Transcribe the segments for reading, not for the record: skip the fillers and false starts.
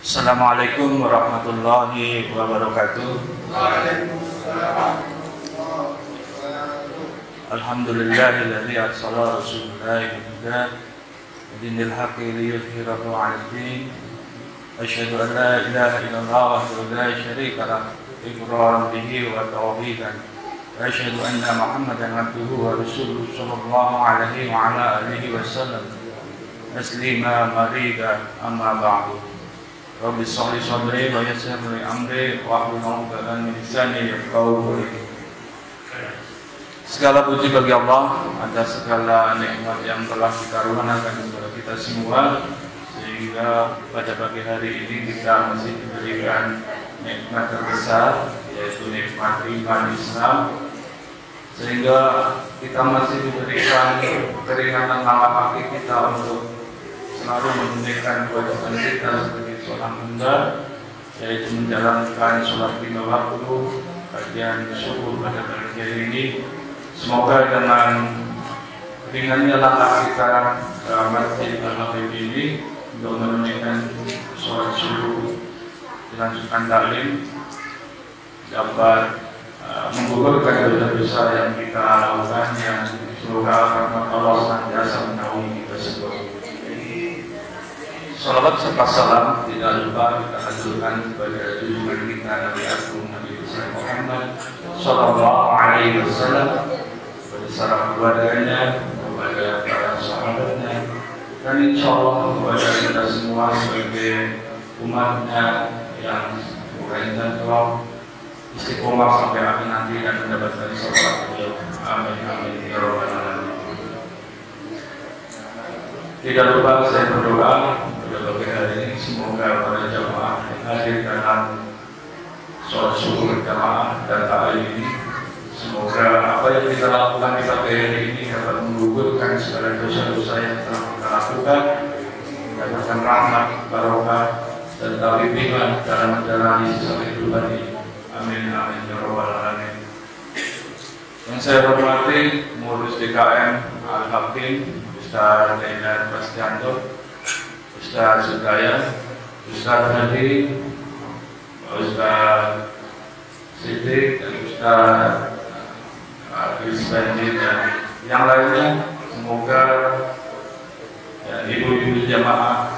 Assalamualaikum warahmatullahi wabarakatuh. Alhamdulillahilladzi arsala rasulahu bil-huda wa dinil haqqi liyudhhirahu 'alal din. Asyhadu an la ilaha illallah wahdahu la syarika lahu iqraran bihi wa tawhidan. Wa asyhadu anna Muhammadan 'abduhu wa rasuluhu sallallahu alaihi wa ala alihi wasallam. Taslima marida amma ba'du. Rabbi sholli sadri wa yassir li amri wa hlul 'uqdatam min lisani yafqahu qawli. Segala puji bagi Allah atas segala nikmat yang telah dikaruniakan kepada kita semua, sehingga pada pagi hari ini kita masih diberikan nikmat terbesar, yaitu nikmat iman Islam, sehingga kita masih diberikan keringanan langkah kaki kita untuk selalu menunaikan kewajiban kita sebagai seorang hamba, yaitu menjalankan sholat 5 waktu, kajian subuh pada pagi hari ini. Semoga dengan ringannya langkah kita ke Masjid Al-Habib ini untuk menunaikan sholat subuh dilanjutkan taklim dapat menggugurkan dosa-dosa yang kita lakukan, yang semoga rahmat Allah senantiasa menaungi kita semua. Salawat serta salam tidak lupa kita haturkan kepada junjungan kita Nabi Agung Nabi besar Muhammad Sallallahu Alaihi Wasallam, kepada para keluarganya, kepada para sahabatnya, dan insya Allah kepada kita semua sebagai umatnya yang bukan Allah istiqomah sampai akhir nanti dan mendapatkan syafaat beliau. Amin amin ya rabbal alamin. Tidak lupa saya berdoa pada pagi hari ini, semoga para jamaah yang hadir dalam sholat subuh berjamaah dan taklim ini, semoga apa yang kita lakukan di pagi hari ini dapat menggugurkan segala dosa-dosa yang telah kita lakukan, mendapatkan rahmat, barokah, dan bimbingan dalam menjalani sisa kehidupan ini. Amin amin ya rabbal alamin. Yang saya hormati pengurus DKM Al-Hakim Ustaz Lailan Prasetyanto, Ustaz Sudaya, Ustaz Hadi, Ustaz Siddiq, dan Ustaz Rizbandi dan yang lainnya. Semoga ibu-ibu jamaah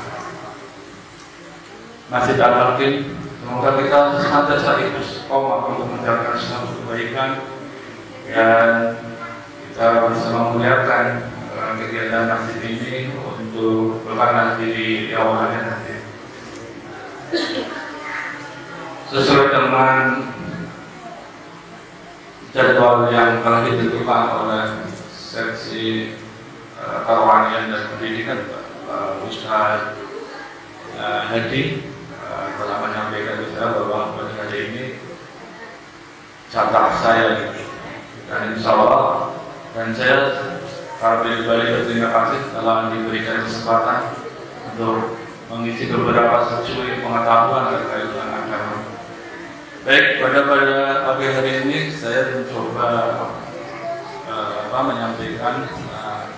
Masjid Al-Hakim, semoga kita senantiasa istiqomah untuk menjalankan suatu kebaikan dan kita bisa memuliakan kegiatan masjid ini untuk berkanan di awalnya nanti. Sesuai dengan jadwal yang telah ditentukan oleh seksi kerohanian dan pendidikan, Ustaz Hadi telah menyampaikan kita bahwa pada hari ini catat saya, dan insya Allah, dan saya kembali berterima kasih telah diberikan kesempatan untuk mengisi beberapa sesuai pengetahuan terkait dengan agama. Baik, pada pagi hari ini saya mencoba menyampaikan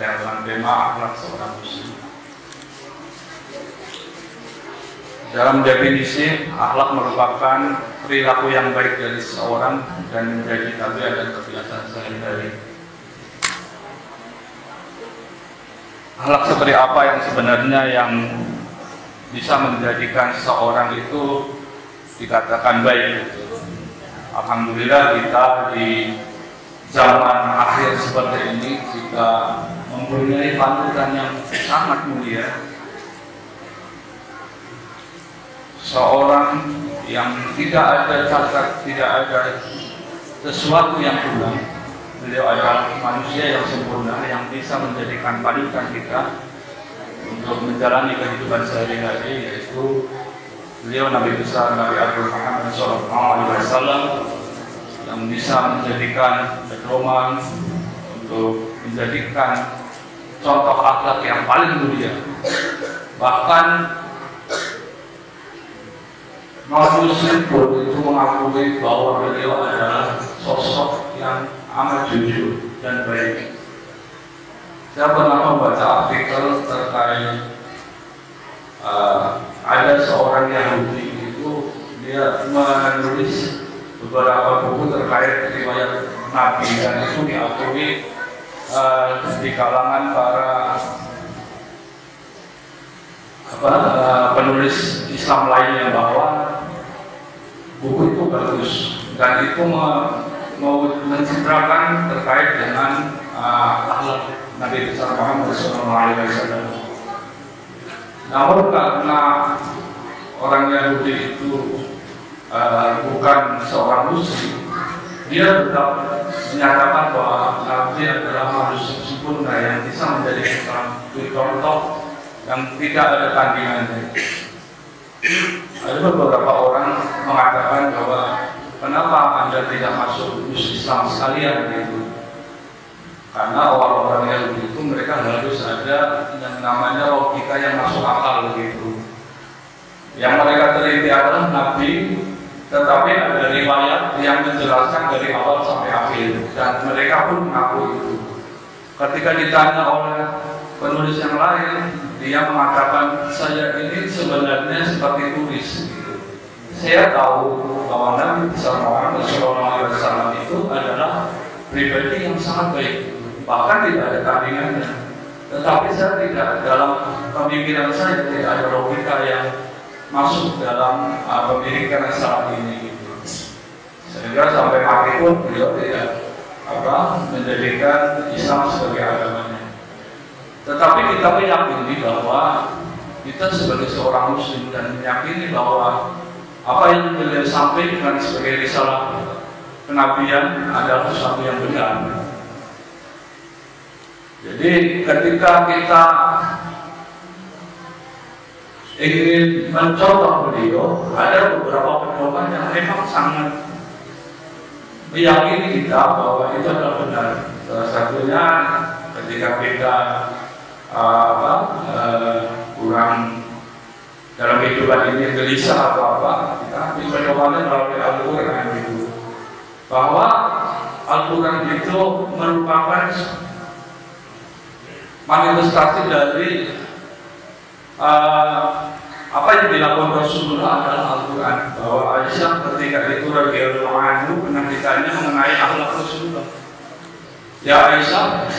tentang tema akhlak seorang muslim. Dalam definisi, akhlak merupakan perilaku yang baik dari seseorang dan menjadi tabiat dan kebiasaan sehari-hari. Akhlak seperti apa yang sebenarnya yang bisa menjadikan seseorang itu dikatakan baik? Alhamdulillah kita di zaman akhir seperti ini kita mempunyai panutan yang sangat mulia. Seorang yang tidak ada cacat, tidak ada sesuatu yang kurang. Beliau adalah manusia yang sempurna, yang bisa menjadikan panutan kita untuk menjalani kehidupan sehari-hari, yaitu beliau Nabi besar Nabi Agung Muhammad Sallallahu Alaihi Wasallam, yang bisa menjadikan pedoman untuk menjadikan contoh akhlak yang paling mulia. Bahkan non-muslim pun itu mengakui bahwa beliau adalah sosok yang amat jujur dan baik. Saya pernah membaca artikel terkait ada seorang Yahudi itu dia menulis beberapa buku terkait riwayat Nabi, dan itu diakui di kalangan para penulis Islam lainnya bahwa buku itu bagus dan itu mencitrakan terkait dengan akhlak Nabi besar Muhammad SAW. Namun karena orang Yahudi itu bukan seorang Muslim, dia tetap menyatakan bahwa Nabi adalah manusia sempurna yang bisa menjadi contoh yang tidak ada tandingannya. Ada beberapa orang mengatakan bahwa kenapa Anda tidak masuk Islam sekalian gitu. Karena orang-orang Yahudi itu mereka harus ada yang namanya logika yang masuk akal gitu. Yang mereka teliti adalah Nabi, tetapi ada riwayat yang menjelaskan dari awal sampai akhir, dan mereka pun mengaku itu. Ketika ditanya oleh penulis yang lain, dia mengatakan saya ini sebenarnya seperti turis gitu. Saya tahu bahwa Nabi Muhammad SAW itu adalah pribadi yang sangat baik, bahkan tidak ada tandingannya. Tetapi saya tidak, dalam pemikiran saya tidak ada logika yang masuk dalam pemikiran saat ini gitu. Sehingga sampai mati pun beliau tidak menjadikan Islam sebagai agamanya. Tetapi kita meyakini bahwa kita sebagai seorang Muslim dan meyakini bahwa apa yang beliau sampaikan sebagai risalah kenabian adalah sesuatu yang benar. Jadi ketika kita ingin mencontoh beliau, ada beberapa pedoman yang memang sangat meyakini kita bahwa itu adalah benar. Salah satunya ketika kita kurang dalam kehidupan ini gelisah atau kita ambil pedomannya melalui Al-Quran itu, bahwa Al-Quran itu merupakan manifestasi dari apa yang dilakukan Rasulullah adalah Al-Quran. Bahwa Aisyah ketika itu radhiyallahu anhu pernah ditanya mengenai akhlak Rasulullah. Ya Aisyah,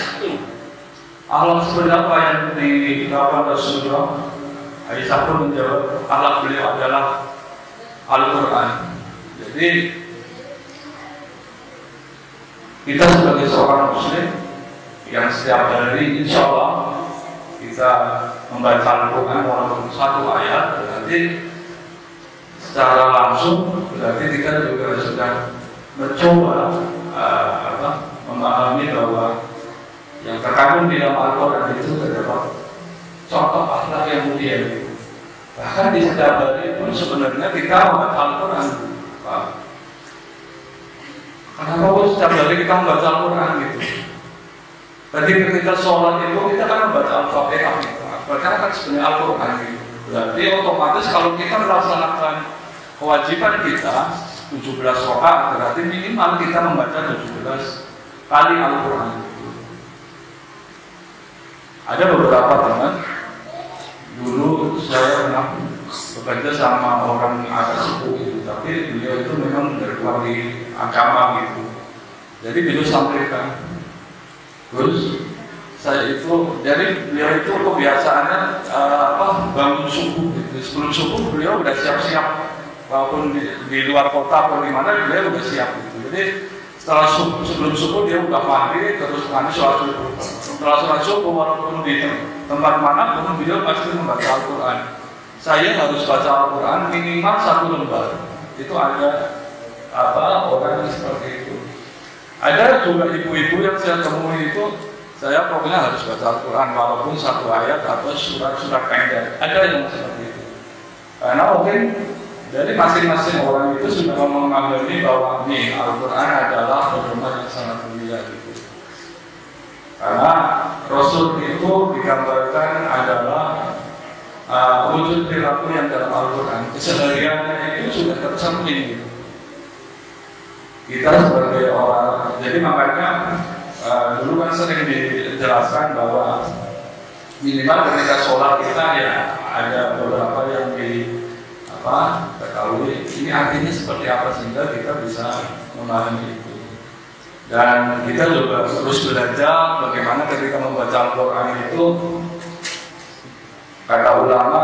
akhlak seperti apa yang dilakukan Rasulullah? Aisyah pun menjawab, akhlak beliau adalah Al-Quran. Jadi kita sebagai seorang Muslim yang setiap hari insya Allah kita membaca Al-Quran walaupun satu ayat, berarti secara langsung berarti kita juga sudah mencoba memahami bahwa yang terkandung di dalam Al-Quran itu adalah contoh akhlak yang mulia. Bahkan di setiap hari pun sebenarnya kita membaca Al-Quran. Kenapa pun setiap hari kita membaca Al-Quran gitu? Ketika kita sholat itu kita kan membaca Al-Fatihah gitu. Berarti kan sebenarnya Al-Quran gitu. Berarti otomatis kalau kita melaksanakan kewajiban kita 17 rakaat, berarti minimal kita membaca 17 kali Al-Quran gitu. Ada beberapa teman, dulu saya pernah bekerja sama orang agak suku gitu, tapi beliau itu memang berkuali agama gitu. Jadi beliau sampaikan, terus saya itu, jadi beliau itu kebiasaannya bangun subuh gitu. Sebelum subuh beliau udah siap-siap, walaupun di luar kota atau di mana beliau udah siap gitu. Jadi setelah sebelum subuh dia udah mandi, terus mandi sholat subuh. Setelah sholat subuh walaupun di tempat mana pun beliau pasti membaca Al-Quran. Saya harus baca Al-Quran minimal 1 lembar. Itu ada orang yang seperti itu. Ada juga ibu-ibu yang saya temui itu, saya pokoknya harus baca Al-Quran walaupun 1 ayat atau surat-surat pendek. Ada yang seperti itu. Karena mungkin dari masing-masing orang itu sudah memahami bahwa nih Al-Quran adalah pedoman yang sangat mulia gitu. Karena Rasul itu digambarkan adalah wujud perilaku yang dalam Al-Quran. Kesehariannya itu sudah tercermin gitu. Kita sebagai orang, jadi makanya dulu kan sering dijelaskan bahwa minimal ketika sholat kita ya ada beberapa yang ketahui ini artinya seperti apa sehingga kita bisa memahami itu. Dan kita juga terus belajar bagaimana ketika membaca Al-Quran itu, kata ulama,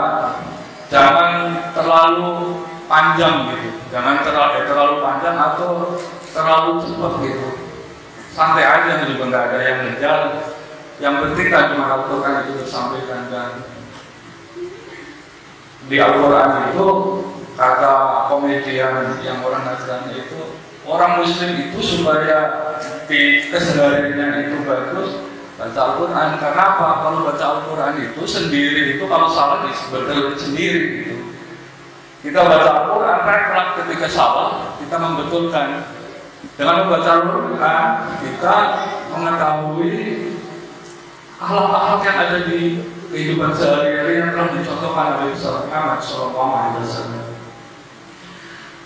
jangan terlalu panjang gitu, jangan terlalu panjang atau terlalu cepat gitu. Santai aja juga, nggak ada yang ngejar. Yang penting kan cuma Al-Quran itu disampaikan. Dan di Al-Quran itu kata komedian yang orang Nasrani itu, orang Muslim itu supaya di kesehariannya itu bagus baca Al-Quran. Karena apa? Kalau baca Al-Quran itu sendiri itu kalau salah disebutkan sendiri gitu. Kita baca Al-Quran, refleks ketika salah kita membetulkan. Dengan membaca Al-Quran kita mengetahui akhlak-akhlak yang ada di kehidupan sehari-hari yang telah dicontohkan oleh Muhammad SAW.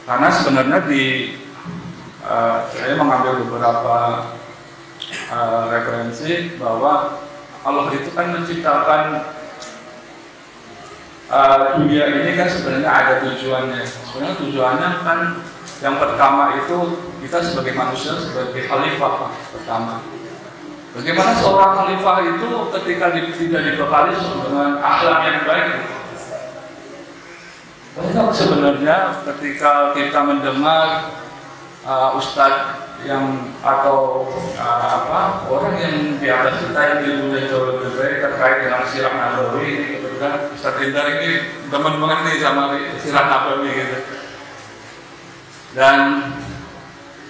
Karena sebenarnya saya mengambil beberapa referensi bahwa Allah itu kan menciptakan dunia ini kan sebenarnya ada tujuannya. Sebenarnya tujuannya kan yang pertama itu kita sebagai manusia sebagai khalifah pertama. Bagaimana seorang khalifah itu ketika tidak dibekali dengan akhlak yang baik? Banyak sebenarnya ketika kita mendengar ustadz yang atau orang yang di atas kita yang ilmunya jauh lebih baik terkait dengan sirah nabawi ini, kebetulan Ustadz Indar ini teman banget nih sama sirah nabawi gitu. Dan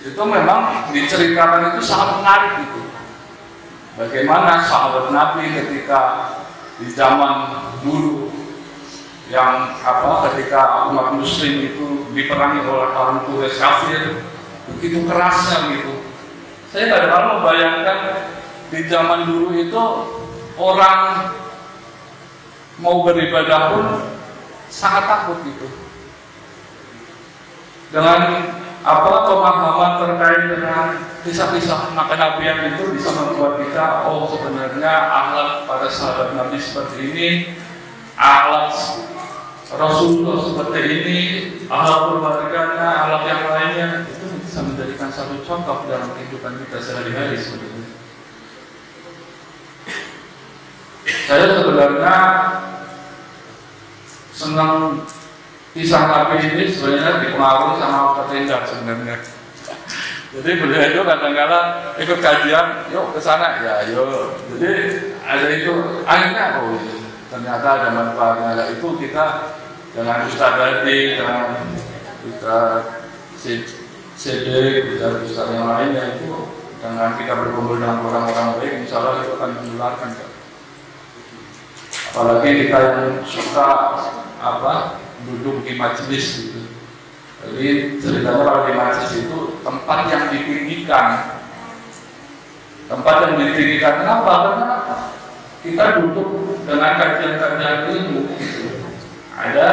itu memang diceritakan itu sangat menarik gitu. Bagaimana sahabat Nabi ketika di zaman dulu yang ketika umat Muslim itu diperangi oleh orang Quraisy kafir, begitu kerasnya gitu. Saya kadang-kadang membayangkan di zaman dulu itu orang mau beribadah pun sangat takut gitu. Dengan pemahaman terkait dengan kisah-kisah kenabian itu bisa membuat kita, oh sebenarnya akhlak pada sahabat Nabi seperti ini, akhlak Rasulullah seperti ini, akhlak keluarganya, akhlak yang lainnya, itu bisa menjadikan satu contoh dalam kehidupan kita sehari-hari sebetulnya. Saya sebenarnya senang kisah Nabi ini sebenarnya dipengaruhi sama Ustadz Indar sebenarnya. Jadi beliau itu kadang-kadang ikut kajian, yuk ke sana, ya yuk. Jadi ada itu, akhirnya ternyata ada manfaatnya. Nah, itu kita dengan Ustadz tadi, dengan Ustadz CD, Ustadz yang lainnya itu, dengan kita berkumpul dengan orang-orang baik, insya Allah itu akan menularkan. Apalagi kita yang suka duduk di majelis gitu. Jadi ceritanya kalau di majelis itu tempat yang ditinggikan. Tempat yang ditinggikan kenapa? Karena kita duduk dengan kajian-kajian ilmu gitu. Ada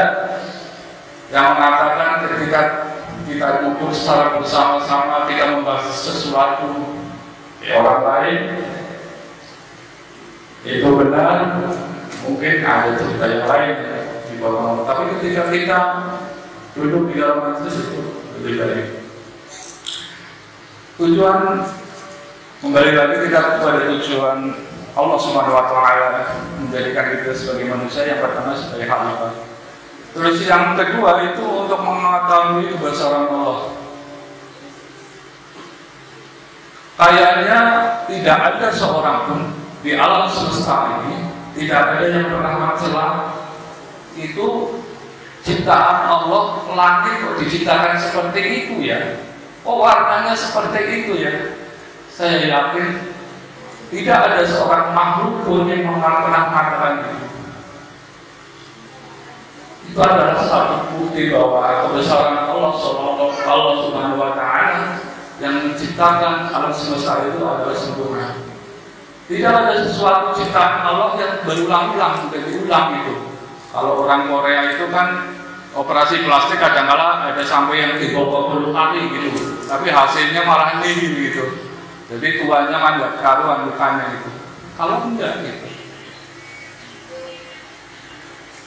yang mengatakan ketika kita duduk secara bersama-sama kita membahas sesuatu orang lain itu benar, mungkin ada cerita yang lain. Tapi ketika kita duduk di dalam majelis itu lebih baik. Tujuan kembali lagi kita kepada tujuan Allah Subhanahu Wa Taala menjadikan kita sebagai manusia yang pertama sebagai khalifah. Terus yang kedua itu untuk mengetahui kebesaran Allah. Kayaknya tidak ada seorang pun di alam semesta ini tidak ada yang pernah mencela itu ciptaan Allah, langit kok diciptakan seperti itu ya, kok warnanya seperti itu ya. Saya yakin tidak ada seorang makhluk pun yang pernah mengatakan itu. Itu adalah satu bukti bahwa kebesaran Allah Subhanahu Wa Taala yang menciptakan alam semesta itu adalah sempurna. Tidak ada sesuatu ciptaan Allah yang berulang-ulang, diulang gitu. Kalau orang Korea itu kan operasi plastik kadang-kala ada sampai yang 30 kali gitu, tapi hasilnya malah nihil gitu. Jadi tuannya kan nggak karuan bukannya gitu. Kalau enggak gitu.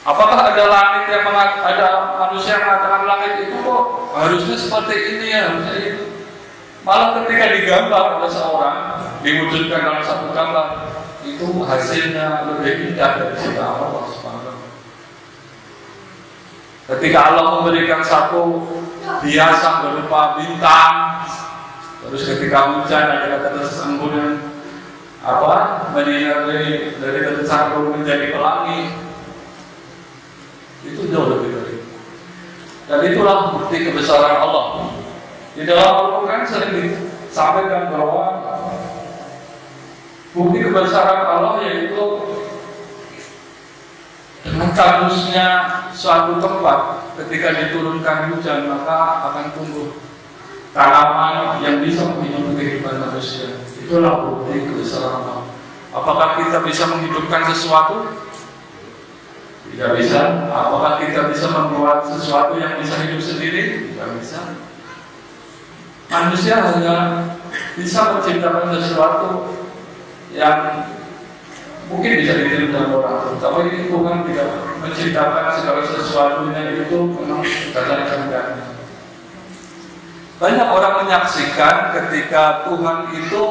Apakah ada langit yang ada manusia yang mengatakan langit itu kok harusnya seperti ini ya, harusnya itu. Malah ketika digambar oleh seorang, diwujudkan dalam satu gambar, itu hasilnya lebih indah dari cerita Allah Subhanahu. Ketika Allah memberikan satu hiasan berupa bintang, terus ketika hujan ada tetes embun dari tetes embun menjadi pelangi, itu jauh lebih dari. Dan itulah bukti kebesaran Allah. Di dalam Al-Quran sering disampaikan bahwa bukti kebesaran Allah yaitu dengan tandusnya suatu tempat ketika diturunkan hujan maka akan tumbuh tanaman yang bisa menghidupi kehidupan manusia. Itulah bukti kebesaran Allah. Apakah kita bisa menghidupkan sesuatu? Tidak bisa. Apakah kita bisa membuat sesuatu yang bisa hidup sendiri? Tidak bisa. Manusia hanya bisa menciptakan sesuatu yang mungkin bisa ditiru dengan orang, tapi Tuhan tidak menciptakan segala sesuatunya itu memang berdasarkan kehendaknya. Banyak orang menyaksikan ketika Tuhan itu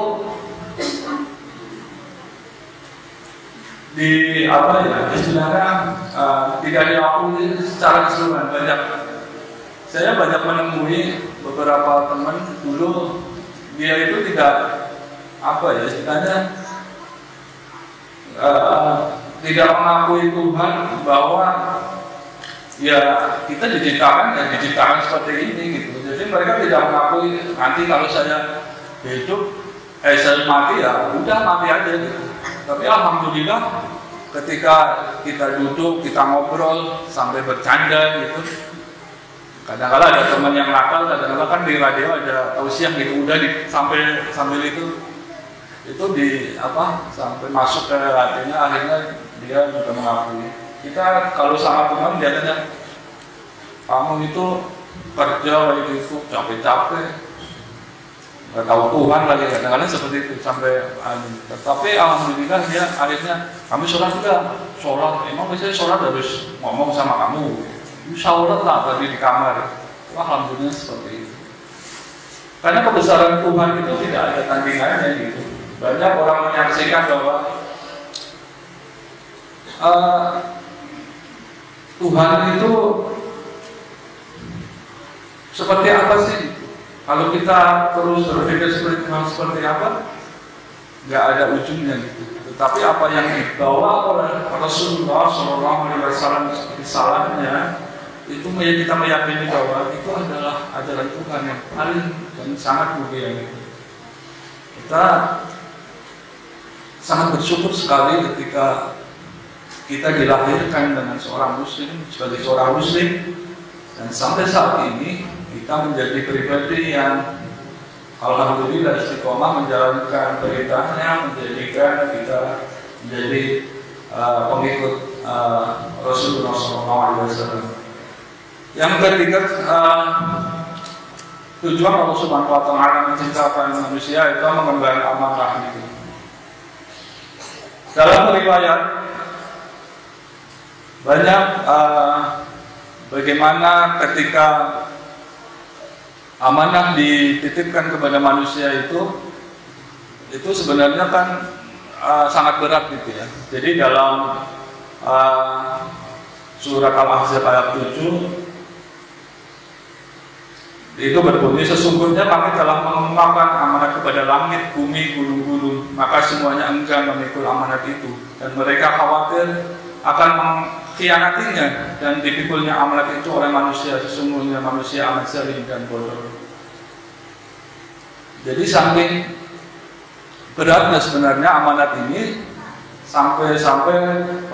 istilahnya tidak diakui secara keseluruhan. Saya banyak menemui beberapa teman dulu, dia itu tidak istilahnya tidak mengakui Tuhan bahwa ya kita diciptakan seperti ini gitu. Jadi mereka tidak mengakui nanti kalau saya hidup, saya mati ya udah mati aja gitu. Tapi alhamdulillah ketika kita duduk, kita ngobrol sampai bercanda gitu. Kadang-kadang ada teman yang nakal, kadang-kadang kan di radio ada tausiah gitu, udah sambil itu sampai masuk ke hatinya, akhirnya dia juga mengakui. Kita kalau sama teman biasanya kamu itu kerja itu capek-capek, nggak tahu Tuhan lagi, kadang-kadang seperti itu sampai tapi alhamdulillah dia akhirnya kami sholat emang biasanya sholat harus ngomong sama kamu. Sholat lah tadi di kamar. Alhamdulillah seperti itu. Karena kebesaran Tuhan itu tidak ada tandingannya gitu. Banyak orang menyaksikan bahwa Tuhan itu seperti apa sih? Kalau kita terus berpikir seperti Tuhan seperti apa, nggak ada ujungnya gitu. Tetapi apa yang dibawa oleh Rasulullah SAW seperti salahnya, itu kita meyakini bahwa itu adalah ajaran Tuhan yang paling dan sangat mulia gitu. Kita sangat bersyukur sekali ketika kita dilahirkan dengan seorang muslim, sebagai seorang muslim, dan sampai saat ini kita menjadi pribadi yang alhamdulillah istiqomah menjalankan perintahnya, menjadikan kita menjadi pengikut Rasulullah SAW. Yang ketiga, tujuan Allah Subhanahu wa Ta'ala menciptakan manusia itu mengemban amanah itu. Dalam riwayat banyak bagaimana ketika amanah dititipkan kepada manusia itu sebenarnya kan sangat berat gitu ya. Jadi dalam surat Al-Ahzab ayat 7 itu berbunyi, sesungguhnya kami telah mengumumkan amanat kepada langit, bumi, gunung-gunung, maka semuanya enggan memikul amanat itu, dan mereka khawatir akan mengkhianatinya dan dipikulnya amanat itu oleh manusia. Sesungguhnya manusia amat zalim dan bodoh. Jadi saking beratnya sebenarnya amanat ini sampai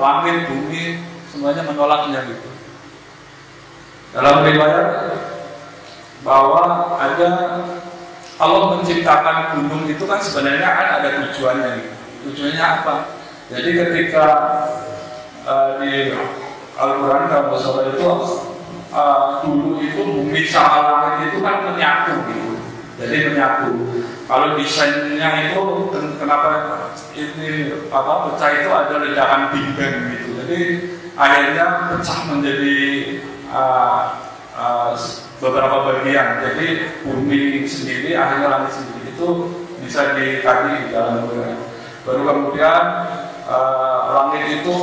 langit, bumi semuanya menolaknya gitu. Dalam riwayat bahwa Allah menciptakan gunung itu kan sebenarnya kan ada tujuannya gitu. Tujuannya apa? Jadi ketika di Al-Quran kalau salah itu dulu itu bumi sama langit itu kan menyatu gitu. Jadi menyatu. Kalau desainnya itu kenapa ini pecah itu ada ledakan Big Bang gitu. Jadi akhirnya pecah menjadi beberapa bagian. Jadi bumi sendiri, akhirnya langit sendiri itu bisa dikaji di dalam bulan. Baru kemudian langit itu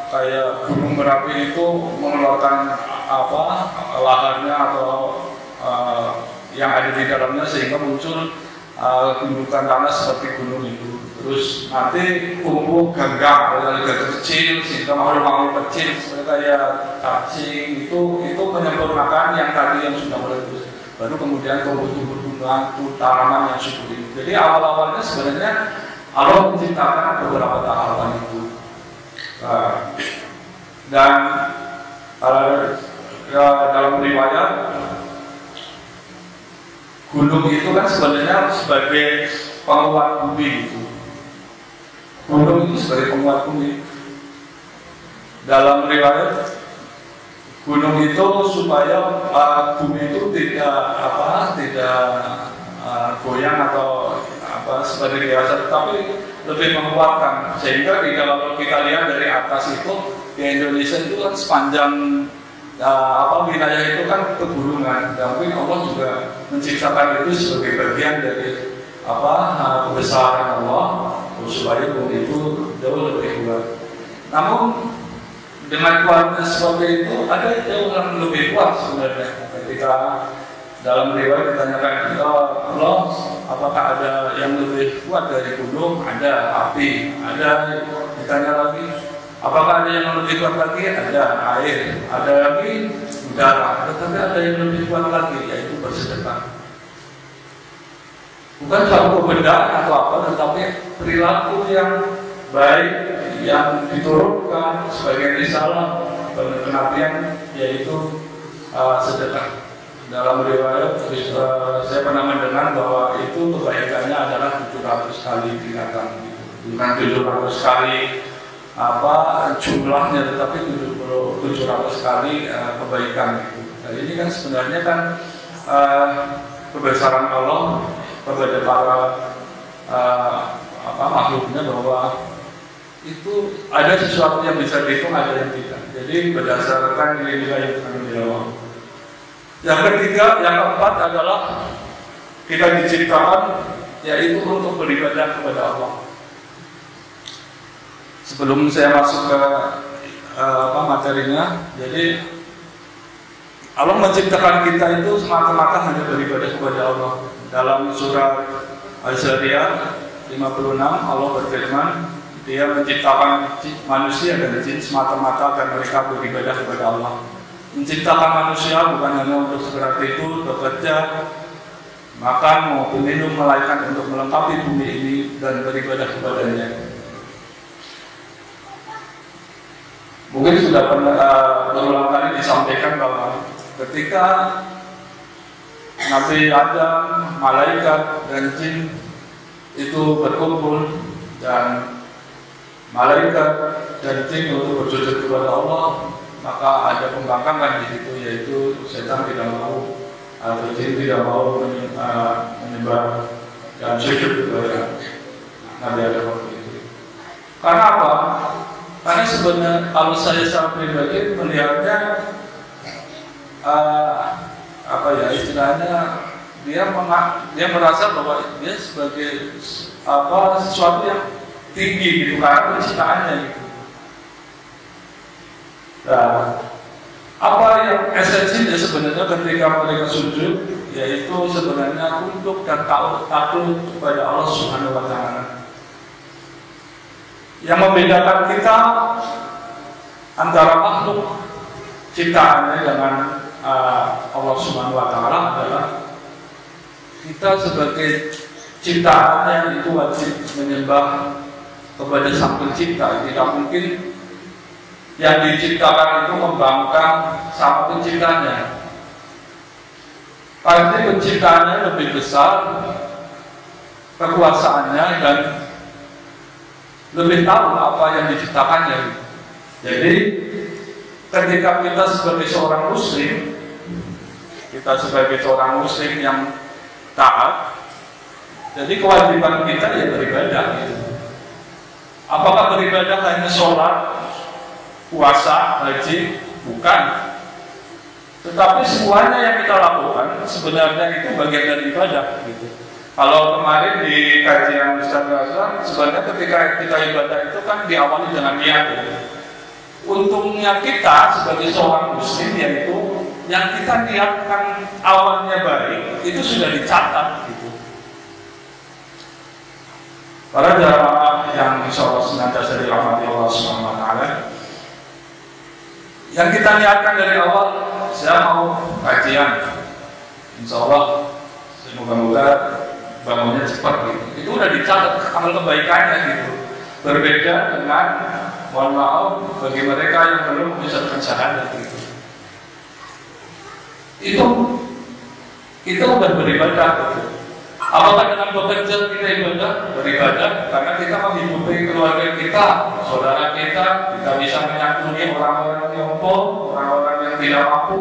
kayak gunung Merapi itu mengeluarkan laharnya atau yang ada di dalamnya sehingga muncul gundukan tanah seperti gunung itu. Terus nanti tumbuh ganggang kecil sehingga makhluk-makhluk kecil seperti kayak cacing itu menyempurnakan yang tadi yang sudah meletus. Baru kemudian tumbuh-tumbuhan tanaman yang subur itu. Jadi awal-awalnya sebenarnya Allah menciptakan beberapa tahapan itu. Dan dalam riwayat gunung itu kan sebenarnya sebagai penguat bumi gitu. Gunung itu sebagai penguat bumi. Dalam riwayat gunung itu supaya bumi itu tidak goyang atau seperti biasa, tapi lebih menguatkan. Sehingga kalau kita lihat dari atas itu di Indonesia itu kan sepanjang wilayah itu kan pegunungan. Tapi Allah juga menciptakan itu sebagai bagian dari kebesaran Allah supaya bumi itu jauh lebih kuat. Namun dengan kuatnya seperti itu ada jauh yang lebih kuat sebenarnya. Ketika dalam riwayat ditanyakan Allah, apakah ada yang lebih kuat dari gunung? Ada api. Ada ditanya lagi, apakah ada yang lebih kuat lagi? Ada air. Ada lagi udara. Tetapi ada yang lebih kuat lagi, yaitu bersedekah. Bukan suatu benda atau apa, tetapi perilaku yang baik yang diturunkan sebagai risalah kenabian, yaitu sedekah. Dalam riwayat saya pernah mendengar bahwa itu kebaikannya adalah 700 kali tingkatan, bukan 700 kali jumlahnya, tetapi 700 kali kebaikan itu. Nah, ini kan sebenarnya kan kebesaran Allah kepada para makhluknya, bahwa itu ada sesuatu yang bisa dihitung, ada yang tidak. Jadi berdasarkan nilai-nilai yang kami jawab. Yang ketiga, yang keempat adalah kita diciptakan yaitu untuk beribadah kepada Allah. Sebelum saya masuk ke materinya, jadi Allah menciptakan kita itu semata-mata hanya beribadah kepada Allah. Dalam surat Al-Zariyat 56 Allah berfirman, Dia menciptakan manusia dan jin semata-mata agar mereka beribadah kepada Allah. Menciptakan manusia bukan hanya untuk segera tidur, bekerja, makan maupun minum, melainkan untuk melengkapi bumi ini dan beribadah kepadanya. Mungkin sudah pernah berulang kali disampaikan bahwa ketika Nabi Adam, malaikat dan jin itu berkumpul dan malaikat dan jin untuk bersujud kepada Allah, maka ada pembangkangan di situ, yaitu setan tidak mau atau jin tidak mau menyembah dan sujud kepada Nabi Adam itu. Karena apa? Karena sebenarnya kalau saya secara pribadi melihatnya istilahnya dia merasa bahwa dia sebagai sesuatu yang tinggi gitu karena penciptaannya gitu. Nah, apa yang esensinya sebenarnya ketika mereka sujud, yaitu sebenarnya untuk dan takut kepada Allah Subhanahu wa Ta'ala. Yang membedakan kita antara makhluk ciptaannya dengan Allah Subhanahu wa Ta'ala adalah kita sebagai ciptaannya itu wajib menyembah kepada Sang Pencipta. Tidak mungkin yang diciptakan itu membangkang sama penciptanya. Pasti penciptanya lebih besar kekuasaannya dan lebih tahu apa yang diciptakannya. Jadi ketika kita sebagai seorang muslim yang taat, jadi kewajiban kita ya beribadah gitu. Apakah beribadah hanya sholat puasa, haji, bukan. Tetapi semuanya yang kita lakukan sebenarnya itu bagian dari ibadah gitu. Kalau kemarin di kajian Ustaz Razak, sebenarnya ketika kita ibadah itu kan diawali dengan niat. Untungnya kita sebagai seorang muslim yaitu yang kita niatkan awalnya baik itu sudah dicatat gitu. Para jamaah yang insya Allah senantiasa dirahmati Allah Subhanahu wa Ta'ala, yang kita niatkan dari awal, saya mau kajian, insya Allah semoga-moga bangunnya cepat gitu. Itu udah dicatat amal kebaikannya gitu. Berbeda dengan, mohon maaf, bagi mereka yang belum mengucapkan syahadat gitu. Itu udah beribadah gitu. Apakah dengan bekerja kita beribadah karena kita menghidupi keluarga kita, saudara kita bisa menyantuni orang-orang yang jompo, orang-orang yang tidak mampu,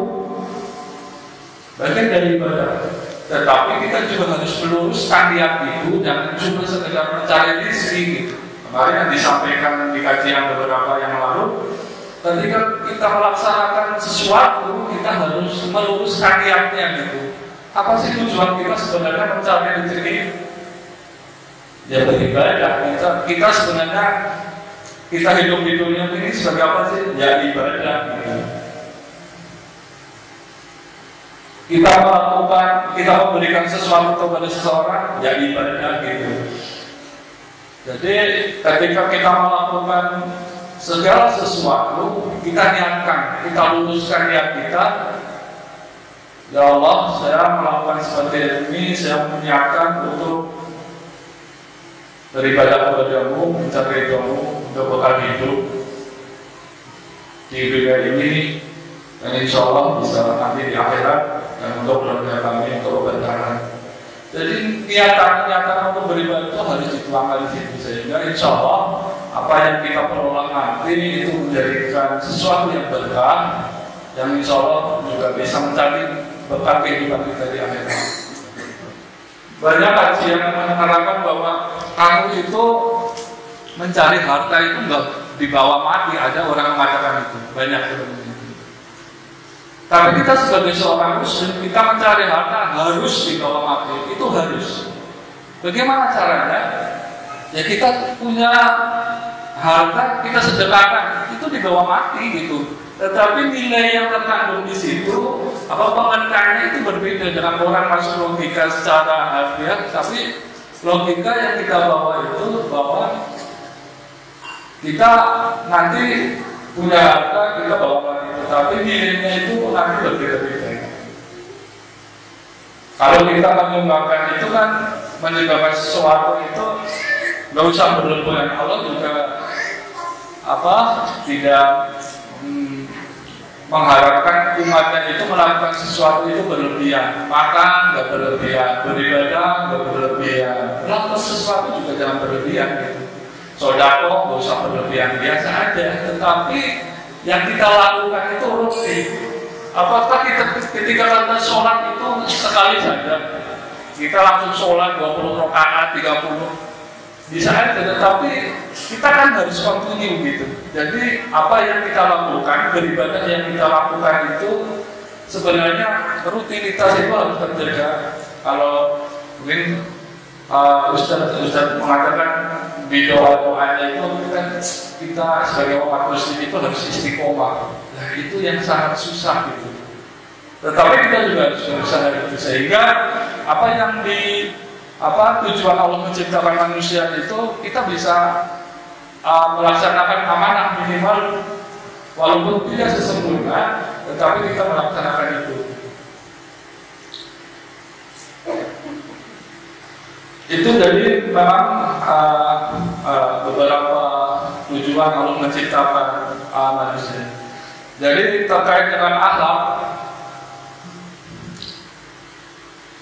bagian dari ibadah. Tetapi kita juga harus meluruskan niat itu, jangan cuma sekedar mencari rezeki gitu. Kemarin yang disampaikan di kajian beberapa yang lalu, ketika kita melaksanakan sesuatu, kita harus meluruskan niatnya gitu. Apa sih tujuan kita sebenarnya mencari rezeki? Ya beribadah. Kita sebenarnya kita hidup di dunia ini sebagai apa sih? Ya ibadah gitu. Kita memberikan sesuatu kepada seseorang, ya ibadah gitu. Jadi ketika kita melakukan segala sesuatu, kita niatkan, kita luruskan niat kita. Ya Allah, saya melakukan seperti ini, saya menyiapkan untuk beribadah kepadamu, mencari ridhomu, untuk bekal hidup di dunia ini, dan insya Allah bisa nanti di akhirat, dan untuk keluarga kami, untuk keberkahan. Jadi niatan untuk beribadah itu harus dituangkan di situ, sehingga insya Allah apa yang kita peroleh nanti itu menjadikan sesuatu yang berkah, yang insya Allah juga bisa mencari bekal kehidupan kita di akhirat. Banyak kajian menerangkan bahwa kamu itu mencari harta itu enggak dibawa mati. Ada orang mengatakan itu, banyak itu. Tapi kita sebagai seorang muslim, kita mencari harta harus dibawa mati. Itu harus. Bagaimana caranya? Ya kita punya harta, kita sedekahkan, itu dibawa mati gitu. Tetapi nilai yang terkandung di situ, apa pengertiannya itu berbeda dengan orang masuk logika secara harfiah. Tapi logika yang kita bawa itu bahwa kita nanti punya harta, kita bawa mati. Tetapi nilainya itu nanti berbeda-beda. Kalau kita mengembangkan itu kan menyebabkan sesuatu itu nggak usah berlebihan. Allah juga tidak mengharapkan umatnya itu melakukan sesuatu itu berlebihan. Makan nggak berlebihan, beribadah nggak berlebihan, melakukan sesuatu juga jangan berlebihan gitu. Sodako nggak usah berlebihan, biasa aja. Tetapi yang kita lakukan itu rutin. Apakah ketika kita sholat itu sekali saja kita langsung sholat 20 rakaat, 30 bisa aja, tetapi kita kan harus continue gitu. Jadi apa yang kita lakukan, beribadah yang kita lakukan itu sebenarnya rutinitas itu harus terjaga. Kalau mungkin Ustaz mengatakan di doa-doanya itu kan kita sebagai umat muslim itu harus istiqomah. Nah itu yang sangat susah gitu. Tetapi kita juga harus berusaha itu, sehingga apa yang tujuan Allah menciptakan manusia itu kita bisa melaksanakan amanah minimal walaupun tidak sesempurna, tetapi kita melaksanakan itu. Itu jadi memang beberapa tujuan Allah menciptakan manusia. Jadi terkait dengan akhlak,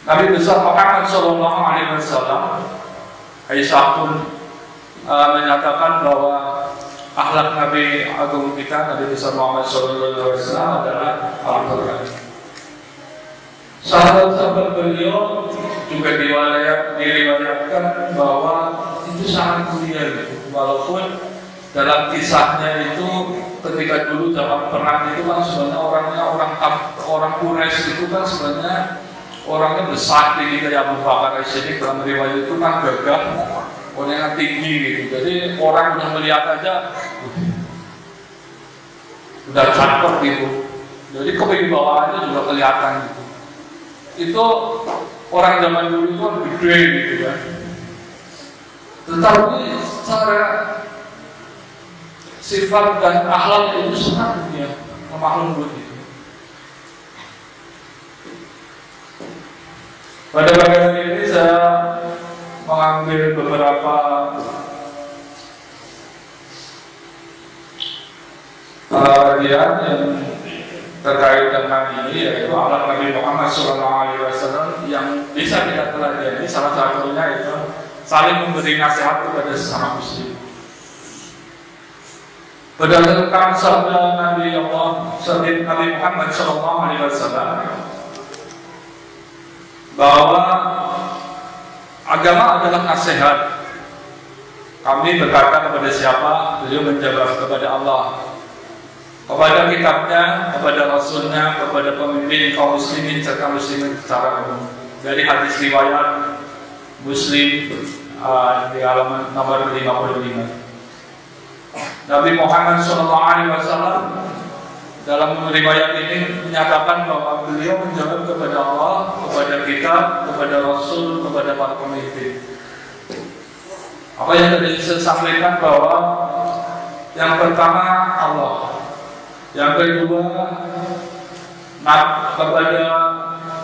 Nabi besar Muhammad SAW Aisyah pun menyatakan bahwa akhlak Nabi agung kita, Nabi besar Muhammad SAW adalah Al-Quran. Sahabat-sahabat beliau juga diriwayatkan bahwa itu sangat mulia gitu. Walaupun dalam kisahnya itu ketika dulu zaman perang itu kan sebenarnya orang Quraisy itu kan sebenarnya orangnya besar tinggi kayak Abu Bakar As-Siddiq, dalam riwayat itu kan gagah, orangnya tinggi gitu. Jadi orang udah melihat aja udah cakep gitu. Jadi kewibawaannya juga kelihatan gitu. Itu orang zaman dulu itu kan gede gitu kan. Tetapi secara sifat dan akhlak itu sangat ya lemah lembut gitu. Pada bagian ini saya mengambil beberapa bagian yang terkait dengan ini, yaitu akhlak Nabi Muhammad SAW yang bisa kita pelajari. Salah satunya itu saling memberi nasihat kepada sesama muslim. Berdasarkan sabda Nabi Muhammad SAW bahwa agama adalah nasihat. Kami berkata kepada siapa? Beliau menjawab kepada Allah, kepada kitabnya, kepada rasulnya, kepada pemimpin kaum muslimin serta muslimin secara umum. Dari hadis riwayat Muslim di halaman nomor 55. Nabi Muhammad SAW dalam riwayat ini menyatakan bahwa beliau menjawab kepada Allah, kepada kita, kepada Rasul, kepada para pemimpin. Apa yang tadi saya sampaikan bahwa yang pertama Allah, yang kedua kepada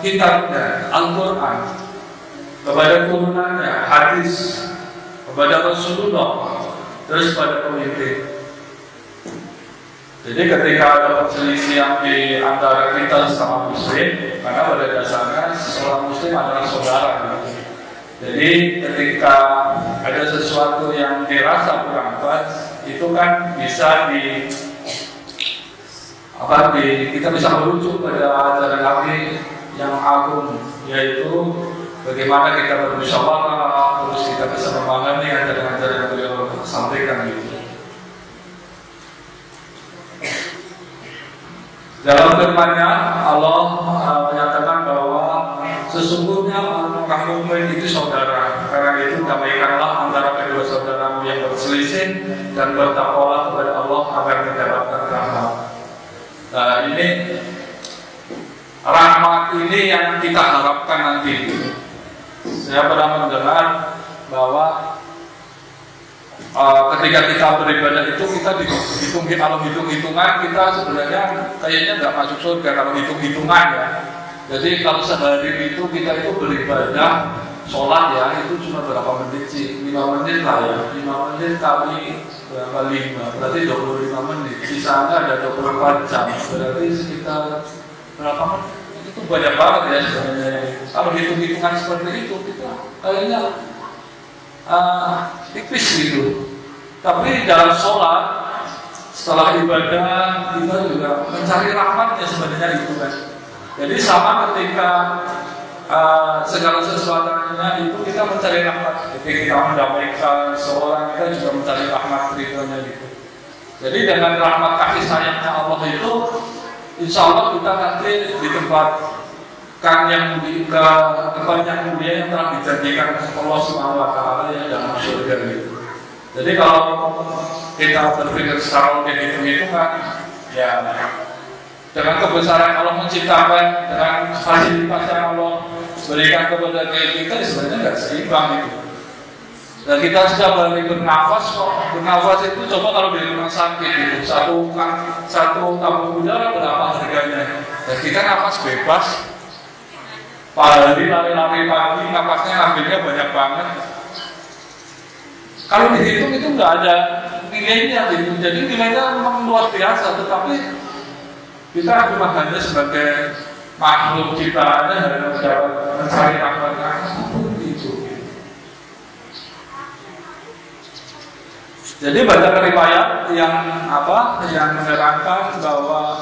kitabnya Al-Quran, kepada turunannya hadis, kepada Rasulullah, terus pada pemimpin. Jadi ketika ada perselisihan di antara kita sama muslim, karena pada dasarnya seorang muslim adalah saudara. Jadi ketika ada sesuatu yang dirasa kurang pas, itu kan bisa kita bisa merujuk pada ajaran Nabi yang agung, yaitu bagaimana kita bermusyawarah, terus kita bisa memahami ajaran-ajaran yang beliau sampaikan gitu. Dalam firman-Nya Allah menyatakan bahwa sesungguhnya orang mukmin itu saudara. Karena itu damaikanlah antara kedua saudaramu yang berselisih dan bertakwalah kepada Allah agar mendapatkan rahmat. Nah, ini rahmat ini yang kita harapkan nanti. Saya pernah mendengar bahwa ketika kita beribadah itu kita kalau hitung-hitungan kita sebenarnya kayaknya nggak masuk surga kalau hitung-hitungan ya. Jadi kalau sehari itu kita itu beribadah sholat ya itu cuma berapa menit sih? 5 menit lah ya. 5 menit kali berapa 5 berarti 25 menit. Sisanya ada 24 jam berarti sekitar berapa menit? Itu banyak banget ya sebenarnya. Kalau hitung-hitungan seperti itu kita kayaknya tipis gitu. Tapi dalam sholat setelah ibadah kita juga mencari rahmatnya sebenarnya itu kan. Jadi sama ketika segala sesuatunya itu kita mencari rahmat. Ketika kita mendamaikan seorang kita juga mencari rahmat ridhonya gitu. Jadi dengan rahmat kasih sayangnya Allah itu, insya Allah kita nanti di tempat yang mulia yang telah dijanjikan Allah Subhanahu wa Ta'ala yang dalam surga gitu. Jadi kalau kita berpikir secara hitung-hitungan, ya dengan kebesaran Allah menciptakan, dengan fasilitas yang Allah berikan kepada kita sebenarnya nggak seimbang gitu. Dan kita sudah balik bernafas kok. Bernafas itu coba kalau di rumah sakit gitu, satu tabung udara berapa harganya? Dan kita nafas bebas. Hari lari-lari pagi, napasnya ngambilnya banyak banget. Kalau dihitung itu nggak ada nilainya gitu. Jadi nilainya memang luar biasa, tetapi kita cuma hanya sebagai makhluk ciptaannya harus mencari rahmat itu. Jadi banyak riwayat yang menerangkan bahwa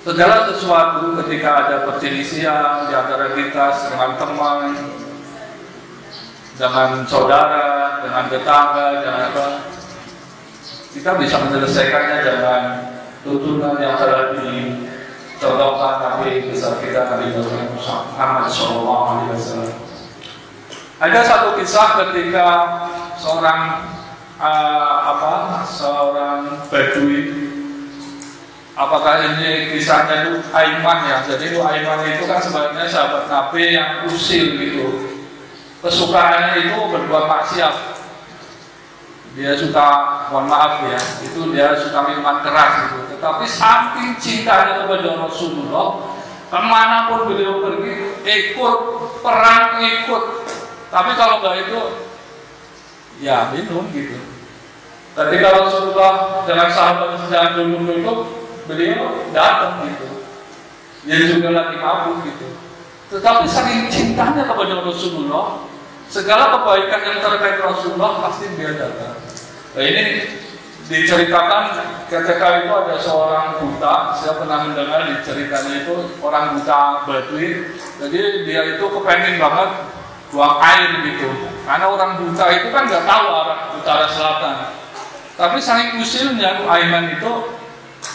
segala sesuatu ketika ada perselisihan di antara kita dengan teman, dengan saudara, dengan tetangga, dan kita bisa menyelesaikannya dengan tuntunan yang telah dicontohkan Nabi besar kita Nabi Muhammad SAW. Ada satu kisah ketika seorang seorang Badui, apakah ini kisahnya itu Aiman ya? Jadi itu Aiman itu kan sebenarnya sahabat Nabi yang usil gitu. Kesukaannya itu berbuat maksiat. Dia suka, mohon maaf ya, itu dia suka minuman keras gitu. Tetapi saking cintanya kepada Rasulullah, kemanapun beliau pergi, ikut perang, ikut. Tapi kalau nggak itu, ya minum gitu. Ketika Rasulullah dengan sahabat sedang duduk-duduk, beliau datang gitu. Dia juga lagi mabuk gitu. Tetapi saking cintanya kepada Rasulullah, segala kebaikan yang terkait Rasulullah pasti dia datang. Nah, ini diceritakan ketika itu ada seorang buta. Saya pernah mendengar di ceritanya itu orang buta Badui. Jadi dia itu kepengen banget buang air gitu. Karena orang buta itu kan nggak tahu arah utara selatan. Tapi saking usilnya Aiman itu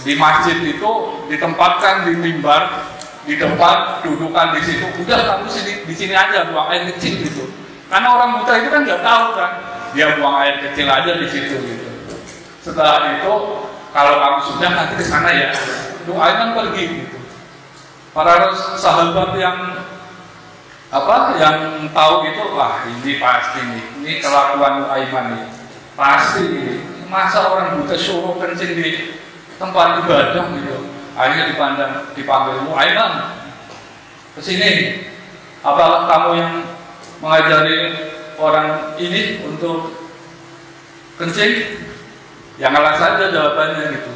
di masjid itu ditempatkan di mimbar, di tempat dudukan di situ. Udah kamu di sini aja buang air kecil gitu. Karena orang buta itu kan nggak tahu kan, dia buang air kecil aja di situ gitu. Setelah itu kalau kamu sudah nanti ke sana ya, Aiman pergi gitu. Para sahabat yang tahu gitu, wah ini pasti nih, ini kelakuan Aiman nih, pasti ini. Masa orang buta suruh kencing di tempat ibadah gitu. Akhirnya dipanggil Aiman kesini. Apakah kamu yang mengajari orang ini untuk kencing? Ya ngalah saja jawabannya gitu.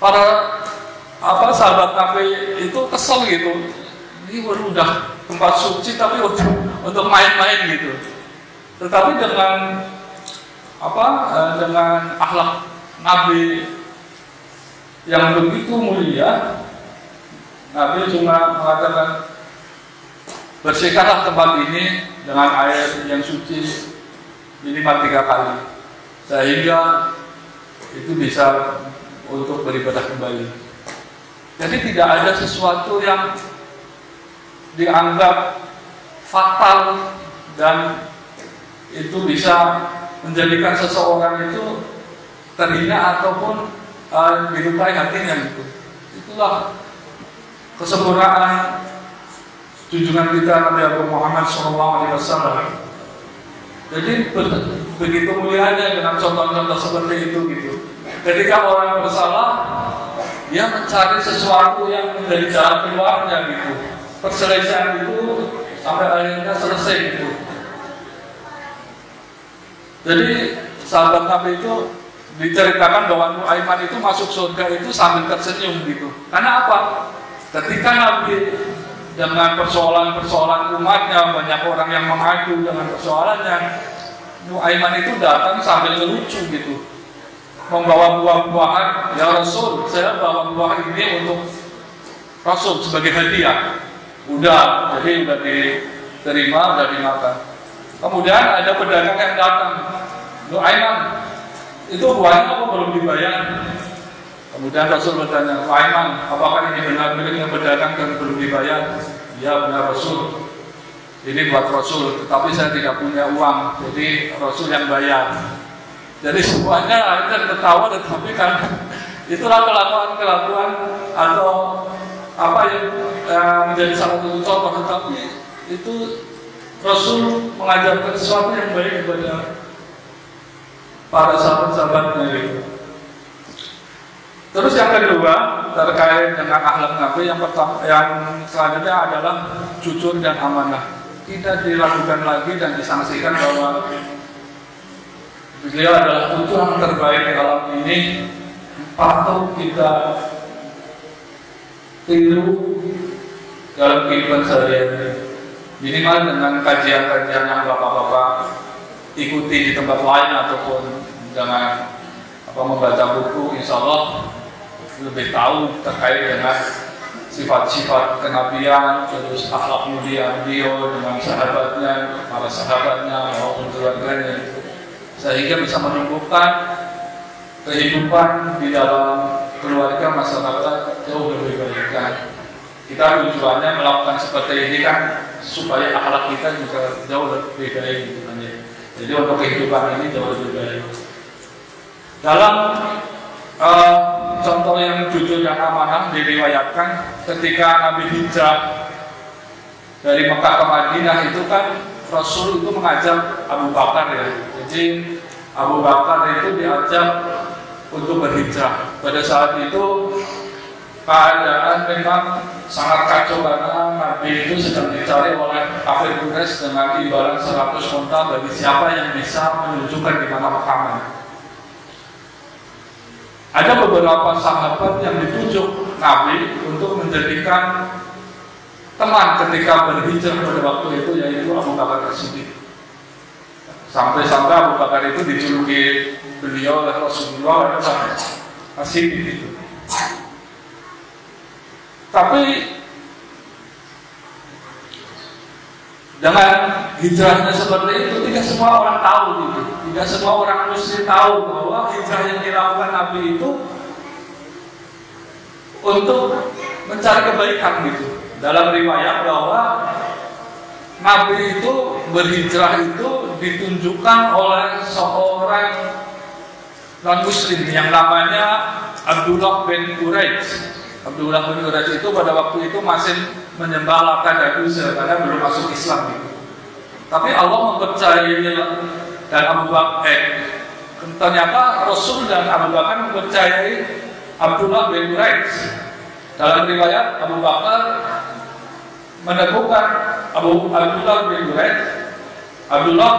Para sahabat Nabi itu kesel gitu. Ini udah tempat suci tapi untuk main-main gitu. Tetapi dengan akhlak Nabi yang begitu mulia, Nabi cuma mengatakan, bersihkanlah tempat ini dengan air yang suci minimal 3 kali, sehingga itu bisa untuk beribadah kembali. Jadi tidak ada sesuatu yang dianggap fatal dan itu bisa menjadikan seseorang itu terhina ataupun dilukai hatinya gitu. Itulah kesempurnaan junjungan kita Nabi Muhammad SAW. Jadi begitu mulianya dengan contoh-contoh seperti itu gitu. Ketika orang bersalah, dia mencari sesuatu yang menjadi jalan keluarnya gitu. Perselisihan itu sampai akhirnya selesai gitu. Jadi sahabat Nabi itu diceritakan bahwa Aiman itu masuk surga itu sambil tersenyum gitu. Karena apa? Ketika Nabi dengan persoalan-persoalan umatnya, banyak orang yang mengadu dengan persoalannya, Aiman itu datang sambil melucu gitu, membawa buah-buahan. Ya Rasul, saya bawa buah ini untuk Rasul sebagai hadiah. Udah, jadi udah diterima, udah dimakan. Kemudian ada pedagang yang datang, Aiman, itu buahnya apa belum dibayar? Kemudian Rasul bertanya, Aiman, apakah ini benar miliknya pedagang dan belum dibayar? Ya benar Rasul, ini buat Rasul, tetapi saya tidak punya uang, jadi Rasul yang bayar. Jadi semuanya akhirnya tertawa, tetapi kan itulah kelakuan atau apa yang menjadi salah satu contoh, tetapi itu Rasul mengajarkan sesuatu yang baik kepada para sahabat-sahabatnya gitu. Terus yang kedua terkait dengan akhlak Nabi, yang selanjutnya adalah jujur dan amanah. Tidak diragukan lagi dan disangsikan bahwa beliau adalah tujuan terbaik di alam ini. Patut kita tiru dalam kehidupan sehari-hari. Minimal dengan kajian-kajian yang bapak-bapak ikuti di tempat lain ataupun dengan membaca buku, insya Allah lebih tahu terkait dengan sifat-sifat kenabian, terus akhlak mulia beliau dengan sahabatnya, para sahabatnya maupun keluarganya. sehingga bisa menumbuhkan kehidupan di dalam keluarga masyarakat jauh lebih baik. Kita tujuannya melakukan seperti ini kan supaya akhlak kita juga jauh lebih baik gitu kan ya. Jadi untuk kehidupan ini jauh lebih baik. Dalam contoh yang jujur dan amanah diriwayatkan ketika Nabi hijrah dari Mekah ke Madinah itu kan Rasul itu mengajak Abu Bakar ya. Jadi Abu Bakar itu diajak untuk berhijrah. Pada saat itu keadaan memang sangat kacau karena Nabi itu sedang dicari oleh kafir Quraisy dengan imbalan 100 unta bagi siapa yang bisa menunjukkan di mana Muhammad. Ada beberapa sahabat yang ditunjuk Nabi untuk menjadikan teman ketika berhijrah pada waktu itu, yaitu Abu Bakar As-Siddiq. Sampai-sampai Abu Bakar itu dijuluki beliau oleh Rasulullah As-Siddiq itu. Tapi dengan hijrahnya seperti itu, tidak semua orang tahu gitu. Tidak semua orang muslim tahu bahwa hijrah yang dilakukan Nabi itu untuk mencari kebaikan gitu. Dalam riwayat bahwa Nabi itu berhijrah itu ditunjukkan oleh seorang non-muslim yang namanya Abdullah bin Quraisy. Abdullah bin Quraisy itu pada waktu itu masih menyembah Lata dan Uzza karena belum masuk Islam gitu. Tapi Allah mempercayai dan Abu Bakar ternyata Rasul dan Abu Bakar mempercayai Abdullah bin Quraisy. Dalam riwayat Abu Bakar meneguhkan Abdullah bin Quraisy, Abdullah,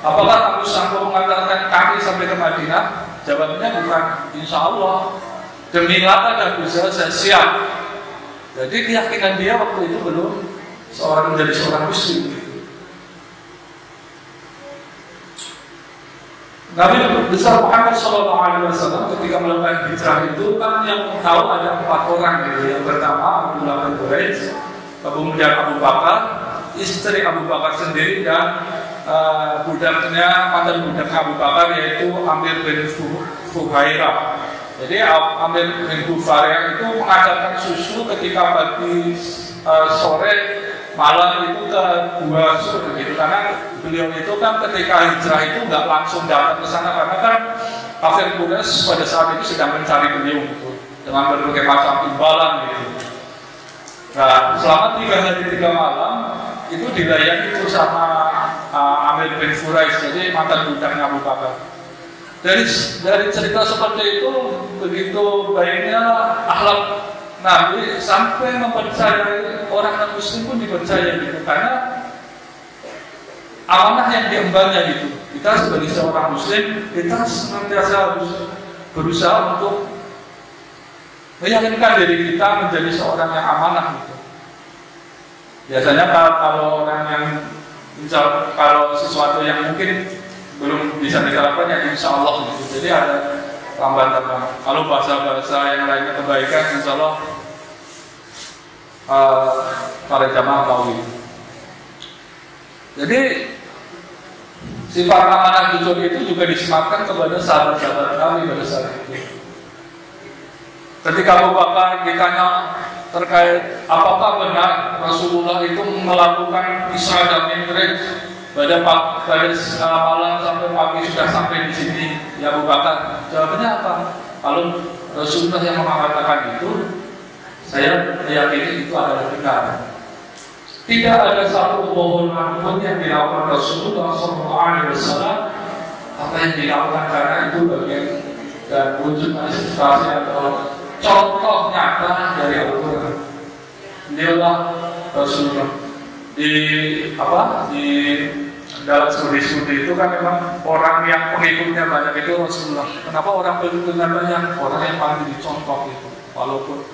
apakah kamu sanggup mengantarkan kami sampai ke Madinah? Jawabnya bukan, insya Allah. Demi Lata dan Uzza saya siap. Jadi keyakinan dia waktu itu belum menjadi seorang muslim. Nabi besar Muhammad SAW ketika melakukan hijrah itu kan yang tahu ada 4 orang gitu. Yang pertama Abdullah bin Quraisy, kemudian Abu Bakar, istri Abu Bakar sendiri dan budaknya, mantan budaknya Abu Bakar yaitu Amir bin Fuhairah. Jadi Amir bin Fuhairah itu mengajarkan susu ketika pagi, sore, malam itu ke Gua Sur gitu. Karena beliau itu kan ketika hijrah itu nggak langsung datang ke sana karena kan kafir Quraisy pada saat itu sedang mencari beliau gitu, dengan berbagai macam imbalan gitu. Nah, selama 3 hari 3 malam itu dilayani itu sama Amir bin Quraisy, jadi mantan budaknya Abu Bakar. Dari cerita seperti itu, begitu baiknya akhlak Nabi sampai mempercayai orang non-muslim pun dipercaya gitu, karena amanah yang diembannya gitu. Kita sebagai seorang muslim, kita senantiasa harus berusaha untuk meyakinkan diri kita menjadi seorang yang amanah gitu. Biasanya kalau orang yang kalau sesuatu yang mungkin belum bisa diterapkan ya insya Allah gitu. Jadi ada tambahan-tambahan. Kalau bahasa-bahasa yang lainnya kebaikan, insya Allah para jamaah tahu. Jadi sifat amanah jujur itu juga disematkan kepada sahabat-sahabat kami pada saat itu. Ketika Abu Bakar ditanya terkait apakah benar Rasulullah itu melakukan Isra dan Mi'raj pada malam sampai pagi sudah sampai di sini, ya Abu Bakar, jawabannya apa? Kalau Rasulullah yang mengatakan itu, saya meyakini itu adalah benar. Tidak ada satu kebohongan pun yang dilakukan Rasulullah SAW. Apa yang dilakukan karena itu bagian dan wujud manifestasi atau contoh nyata dari Al-Quran. Beliaulah Rasulullah. Di dalam studi-studi itu kan memang orang yang pengikutnya banyak itu Rasulullah. Kenapa orang pengikutnya banyak? Orang yang paling dicontoh itu. Walaupun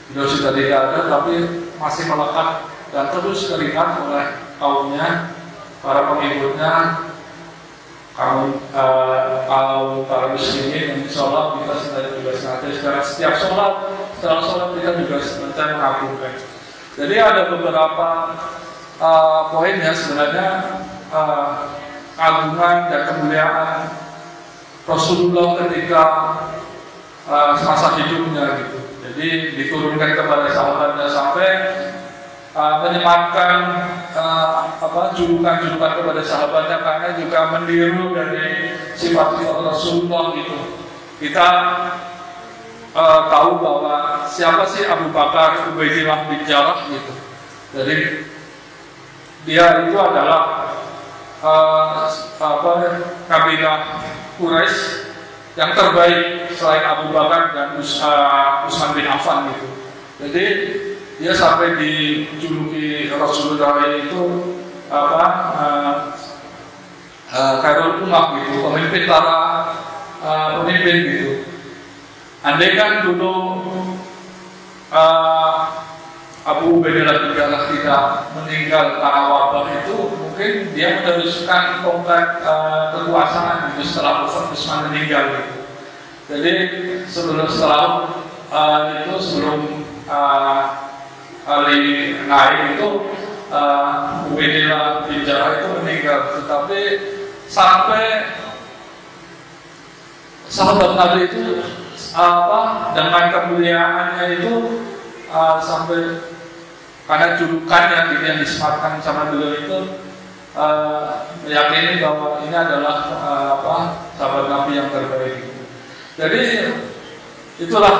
beliau sudah tidak ada, tapi masih melekat dan terus teringat oleh kaumnya, para pengikutnya, kaum para muslimin. Insya Allah kita juga senantiasa setiap setelah sholat kita juga senantiasa mengagungkan. Jadi ada beberapa poin ya sebenarnya keagungan dan kemuliaan Rasulullah ketika semasa hidupnya gitu. Jadi diturunkan kepada sahabatnya sampai menyematkan julukan-julukan kepada sahabatnya karena juga meniru dari sifat-sifat Rasulullah gitu. Kita tahu bahwa siapa sih Abu Bakar Ubaidillah bin Jarrah gitu. Jadi dia itu adalah kabilah Quraisy yang terbaik selain Abu Bakar dan Utsman bin Affan gitu. Jadi dia sampai dijuluki Rasulullah itu khairul ummah gitu, pemimpin para pemimpin gitu. Andai kan dulu Abu Ubaidah bin Jarrah tidak meninggal karena wabah itu, mungkin dia meneruskan tongkat kekuasaan gitu setelah Utsman meninggal gitu. Jadi sebelum Ali naik itu Ubaidah bin Jarrah itu meninggal, tetapi sampai sahabat Nabi itu dengan kemuliaannya itu sampai karena julukannya gitu yang disematkan sama beliau itu meyakini bahwa ini adalah sahabat Nabi yang terbaik. Jadi itulah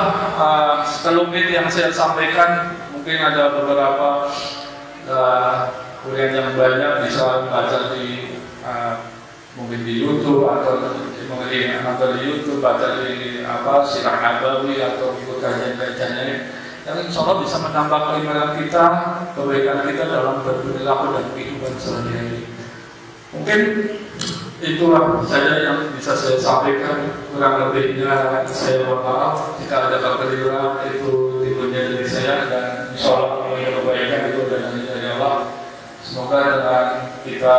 sekelumit yang saya sampaikan. Mungkin ada beberapa kuliah yang banyak bisa baca di mungkin di YouTube atau di YouTube, baca di Sirah Nabawi atau ikut kajian-kajiannya yang insya Allah bisa menambah keimanan kita, kebaikan kita dalam berperilaku dan kehidupan sehari-hari. Mungkin itulah saja yang bisa saya sampaikan. Kurang lebihnya saya mohon maaf jika ada kekeliruan, itu timbulnya dari saya, dan insya Allah kebaikan itu dari Allah. Semoga dengan kita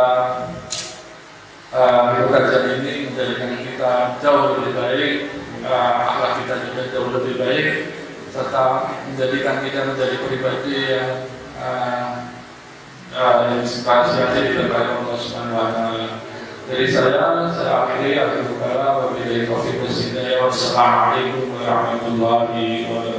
kajian ini menjadikan kita jauh lebih baik, akhlak kita juga jauh lebih baik, serta menjadikan kita menjadi pribadi yang inspirasi diberikan Allah Subhanahu wa Ta'ala. Dari saya akhiri, aku berkata wabillahi taufiq wal hidayah. Wassalamualaikum warahmatullahi wabarakatuh.